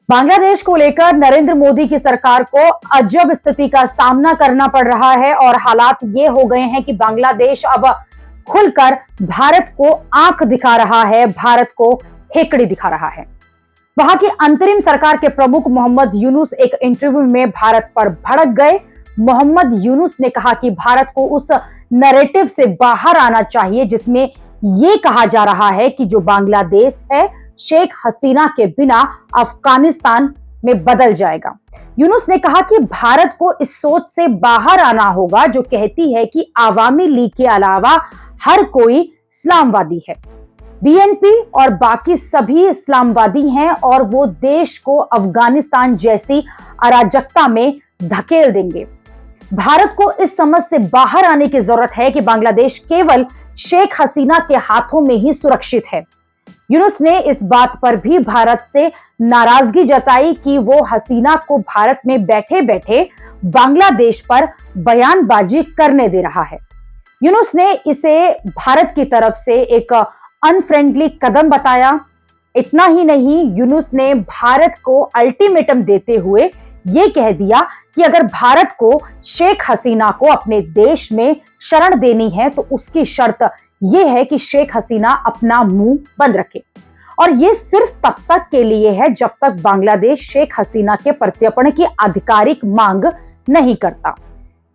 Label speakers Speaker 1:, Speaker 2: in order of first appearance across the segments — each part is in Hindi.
Speaker 1: बांग्लादेश को लेकर नरेंद्र मोदी की सरकार को अजब स्थिति का सामना करना पड़ रहा है और हालात ये हो गए हैं कि बांग्लादेश अब खुलकर भारत को आंख दिखा रहा है, भारत को हेकड़ी दिखा रहा है। वहां की अंतरिम सरकार के प्रमुख मोहम्मद यूनुस एक इंटरव्यू में भारत पर भड़क गए। मोहम्मद यूनुस ने कहा कि भारत को उस नैरेटिव से बाहर आना चाहिए जिसमें यह कहा जा रहा है कि जो बांग्लादेश है शेख हसीना के बिना अफगानिस्तान में बदल जाएगा। यूनुस ने कहा कि भारत को इस सोच से बाहर आना होगा जो कहती है कि आवामी लीग के अलावा हर कोई इस्लामवादी है। बीएनपी और बाकी सभी इस्लामवादी हैं और वो देश को अफगानिस्तान जैसी अराजकता में धकेल देंगे। भारत को इस समझ से बाहर आने की जरूरत है कि बांग्लादेश केवल शेख हसीना के हाथों में ही सुरक्षित है। यूनुस ने इस बात पर भी भारत से नाराजगी जताई कि वो हसीना को भारत में बैठे बैठे बांग्लादेश पर बयानबाजी करने दे रहा है। यूनुस ने इसे भारत की तरफ से एक अनफ्रेंडली कदम बताया। इतना ही नहीं, यूनुस ने भारत को अल्टीमेटम देते हुए ये कह दिया कि अगर भारत को शेख हसीना को अपने देश में शरण देनी है तो उसकी शर्त यह है कि शेख हसीना अपना मुंह बंद रखे, और यह सिर्फ तब तक के लिए है जब तक बांग्लादेश शेख हसीना के प्रत्यर्पण की आधिकारिक मांग नहीं करता।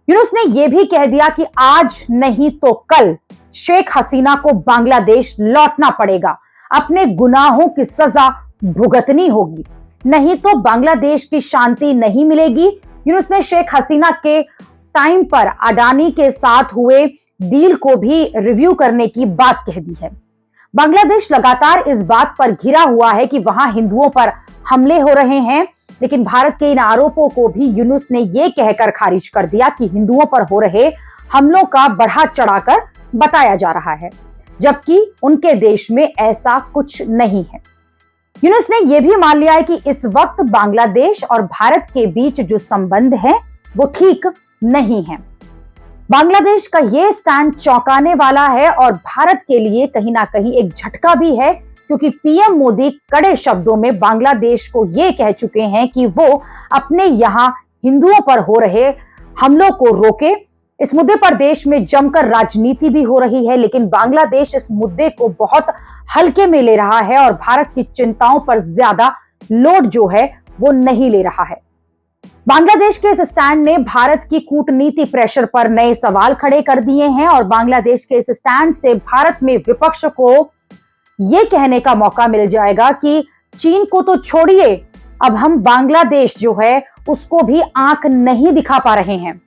Speaker 1: यूनुस ने यह भी कह दिया कि आज नहीं तो कल शेख हसीना को बांग्लादेश लौटना पड़ेगा, अपने गुनाहों की सजा भुगतनी होगी, नहीं तो बांग्लादेश की शांति नहीं मिलेगी। यूनुस ने शेख हसीना के टाइम पर अडानी के साथ हुए डील को भी रिव्यू करने की बात कह दी है। बांग्लादेश लगातार इस बात पर घिरा हुआ है कि वहां हिंदुओं पर हमले हो रहे हैं, लेकिन भारत के इन आरोपों को भी यूनुस ने यह कहकर खारिज कर दिया कि हिंदुओं पर हो रहे हमलों का बढ़ा चढ़ाकर बताया जा रहा है, जबकि उनके देश में ऐसा कुछ नहीं है। यूनुस ने यह भी मान लिया है कि इस वक्त बांग्लादेश और भारत के बीच जो संबंध है वो ठीक नहीं है। बांग्लादेश का यह स्टैंड चौंकाने वाला है और भारत के लिए कहीं ना कहीं एक झटका भी है, क्योंकि पीएम मोदी कड़े शब्दों में बांग्लादेश को यह कह चुके हैं कि वो अपने यहां हिंदुओं पर हो रहे हमलों को रोके। इस मुद्दे पर देश में जमकर राजनीति भी हो रही है, लेकिन बांग्लादेश इस मुद्दे को बहुत हल्के में ले रहा है और भारत की चिंताओं पर ज्यादा लोड जो है वो नहीं ले रहा है। बांग्लादेश के इस स्टैंड ने भारत की कूटनीति प्रेशर पर नए सवाल खड़े कर दिए हैं और बांग्लादेश के इस स्टैंड से भारत में विपक्ष को यह कहने का मौका मिल जाएगा कि चीन को तो छोड़िए, अब हम बांग्लादेश जो है उसको भी आंख नहीं दिखा पा रहे हैं।